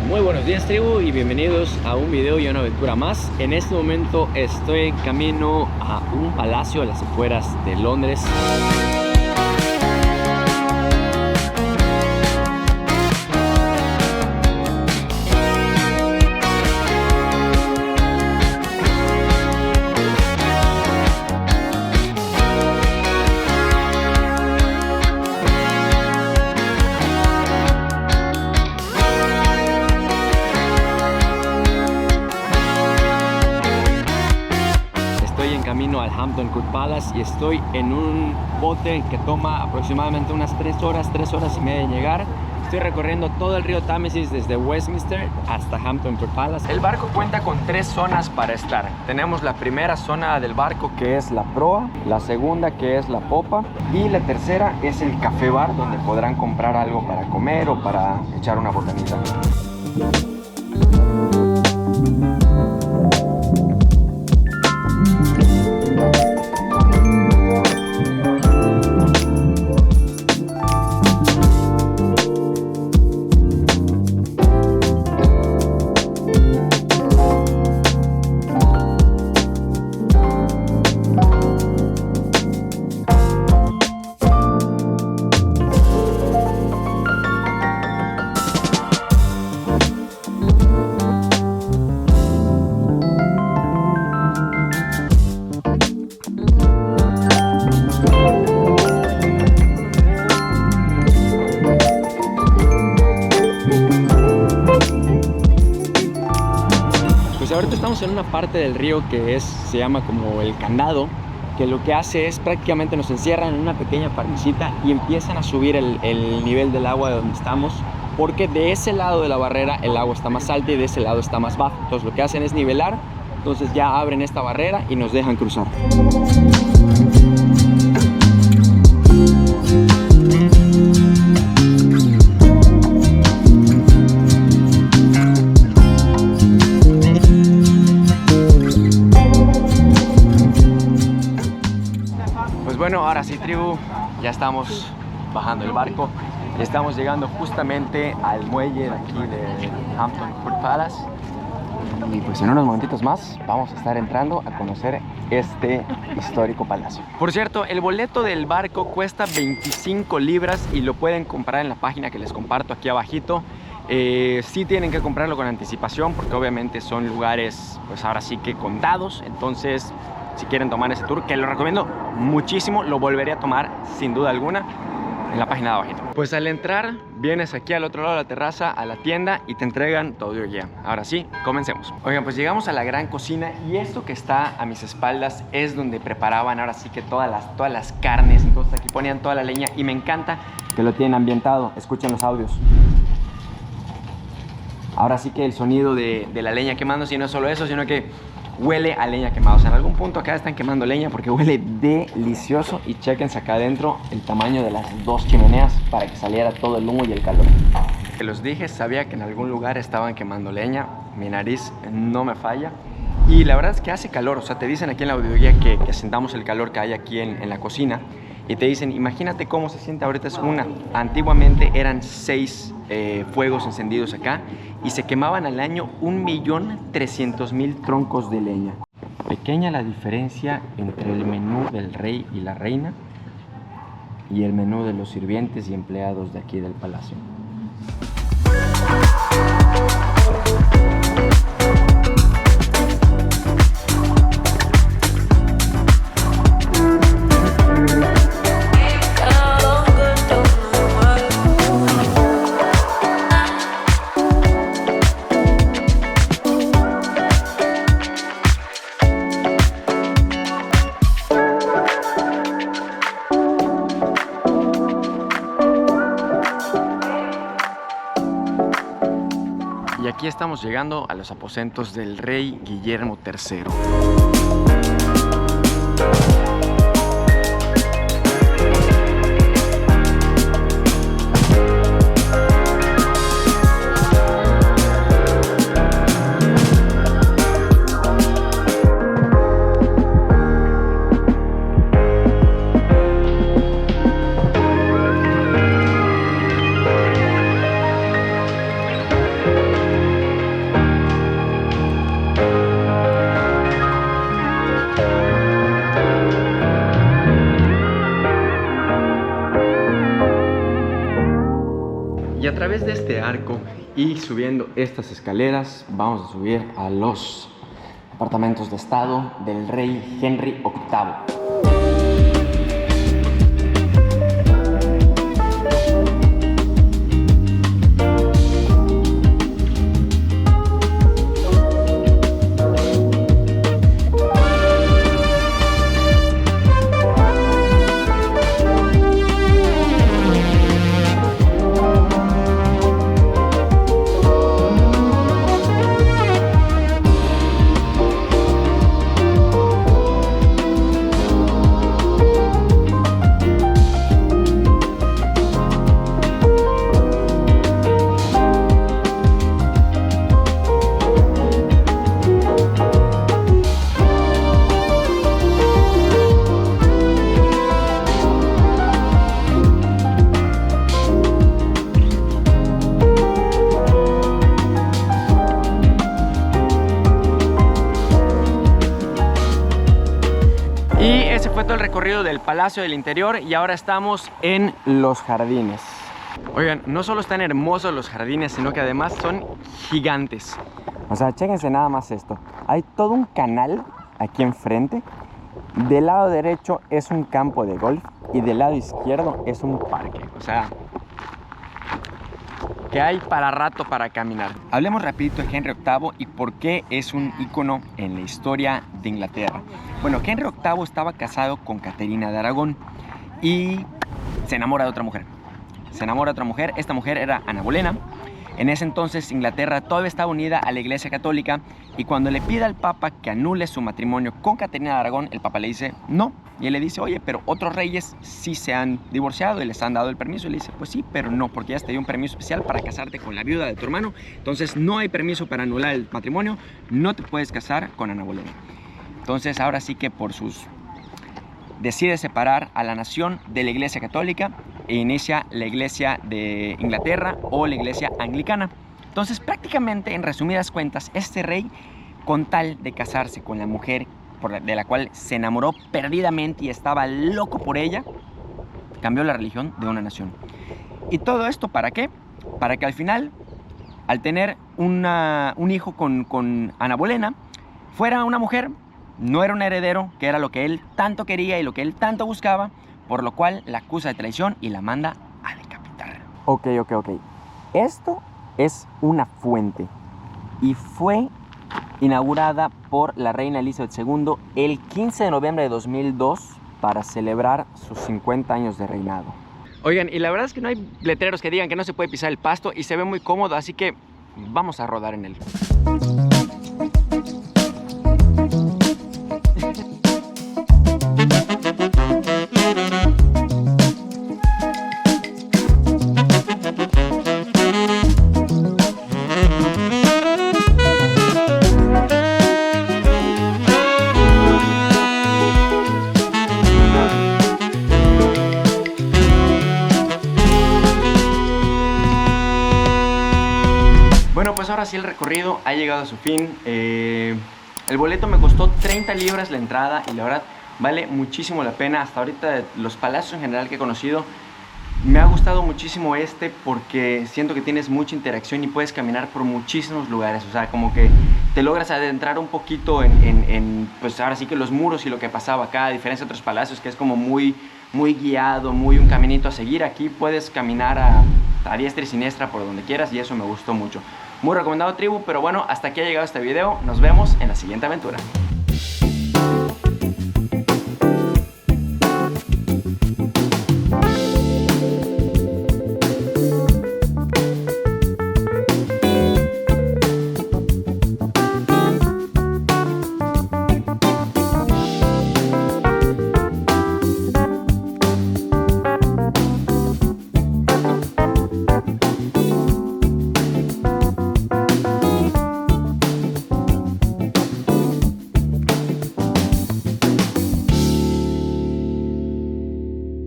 Muy buenos días, tribu, y bienvenidos a un video y una aventura más. En este momento estoy en camino a un palacio a las afueras de Londres. Camino al Hampton Court Palace y estoy en un bote que toma aproximadamente unas 3 horas y media en llegar. Estoy recorriendo todo el río Támesis desde Westminster hasta Hampton Court Palace. El barco cuenta con 3 zonas para estar. Tenemos la primera zona del barco, que es la proa, la segunda, que es la popa, y la tercera es el café bar, donde podrán comprar algo para comer o para echar una botanita. Ahorita estamos en una parte del río que se llama como el candado, que lo que hace es prácticamente nos encierran en una pequeña parricita y empiezan a subir el nivel del agua de donde estamos, porque de ese lado de la barrera el agua está más alta y de ese lado está más bajo. Entonces lo que hacen es nivelar, entonces ya abren esta barrera y nos dejan cruzar. Bueno, ahora sí, tribu, ya estamos bajando el barco y estamos llegando justamente al muelle de aquí de Hampton Court Palace. Y pues en unos momentitos más vamos a estar entrando a conocer este histórico palacio. Por cierto, el boleto del barco cuesta 25 libras y lo pueden comprar en la página que les comparto aquí abajito. Sí tienen que comprarlo con anticipación porque obviamente son lugares, pues ahora sí que contados. Entonces, si quieren tomar ese tour, que lo recomiendo muchísimo, lo volveré a tomar sin duda alguna en la página de abajito. Pues al entrar, vienes aquí al otro lado de la terraza, a la tienda, y te entregan todo el guía. Ahora sí, comencemos. Oigan, pues llegamos a la gran cocina y esto que está a mis espaldas es donde preparaban ahora sí que todas las carnes. Entonces aquí ponían toda la leña y me encanta que lo tienen ambientado. Escuchen los audios. Ahora sí que el sonido de la leña quemándose, y no solo eso, sino que huele a leña quemada. O sea, en algún punto acá están quemando leña porque huele delicioso. Y chequense acá adentro el tamaño de las 2 chimeneas para que saliera todo el humo y el calor. Que los dije, sabía que en algún lugar estaban quemando leña. Mi nariz no me falla. Y la verdad es que hace calor. O sea, te dicen aquí en la audioguía que sintamos el calor que hay aquí en la cocina. Y te dicen, imagínate cómo se siente ahorita. Es una. Antiguamente eran 6 fuegos encendidos acá y se quemaban al año 1.300.000 troncos de leña. Pequeña la diferencia entre el menú del rey y la reina y el menú de los sirvientes y empleados de aquí del palacio. Y aquí estamos llegando a los aposentos del rey Guillermo III. de este arco y subiendo estas escaleras, vamos a subir a los apartamentos de estado del rey Henry VIII. Y ese fue todo el recorrido del Palacio del Interior y ahora estamos en los jardines. Oigan, no solo están hermosos los jardines, sino que además son gigantes. O sea, chéquense nada más esto. Hay todo un canal aquí enfrente. Del lado derecho es un campo de golf y del lado izquierdo es un parque. O sea, que hay para rato para caminar. Hablemos rapidito de Henry VIII y por qué es un ícono en la historia de Inglaterra. Bueno, Henry VIII estaba casado con Caterina de Aragón y se enamora de otra mujer. Esta mujer era Ana Bolena. En ese entonces Inglaterra todavía estaba unida a la Iglesia Católica y cuando le pide al Papa que anule su matrimonio con Caterina de Aragón, el Papa le dice no. Y él le dice, oye, pero otros reyes sí se han divorciado y les han dado el permiso. Y le dice, pues sí, pero no, porque ya te dio un permiso especial para casarte con la viuda de tu hermano. Entonces no hay permiso para anular el matrimonio, no te puedes casar con Ana Bolena. Entonces ahora sí que decide separar a la nación de la Iglesia Católica e inicia la Iglesia de Inglaterra o la Iglesia Anglicana. Entonces prácticamente, en resumidas cuentas, este rey, con tal de casarse con la mujer de la cual se enamoró perdidamente y estaba loco por ella, cambió la religión de una nación. ¿Y todo esto para qué? Para que al final, al tener un hijo con Ana Bolena, fuera una mujer, no era un heredero, que era lo que él tanto quería y lo que él tanto buscaba, por lo cual la acusa de traición y la manda a decapitar. Ok. Esto es una fuente y fue inaugurada por la reina Elizabeth II el 15 de noviembre de 2002 para celebrar sus 50 años de reinado. Oigan, y la verdad es que no hay letreros que digan que no se puede pisar el pasto y se ve muy cómodo, así que vamos a rodar en él. Bueno, pues ahora sí el recorrido ha llegado a su fin. El boleto me costó 30 libras la entrada y la verdad vale muchísimo la pena. Hasta ahorita de los palacios en general que he conocido, me ha gustado muchísimo este porque siento que tienes mucha interacción y puedes caminar por muchísimos lugares. O sea, como que te logras adentrar un poquito pues ahora sí que los muros y lo que pasaba acá, a diferencia de otros palacios que es como muy guiado, muy un caminito a seguir. Aquí puedes caminar a diestra y siniestra por donde quieras y eso me gustó mucho. Muy recomendado, tribu, pero bueno, hasta aquí ha llegado este video. Nos vemos en la siguiente aventura.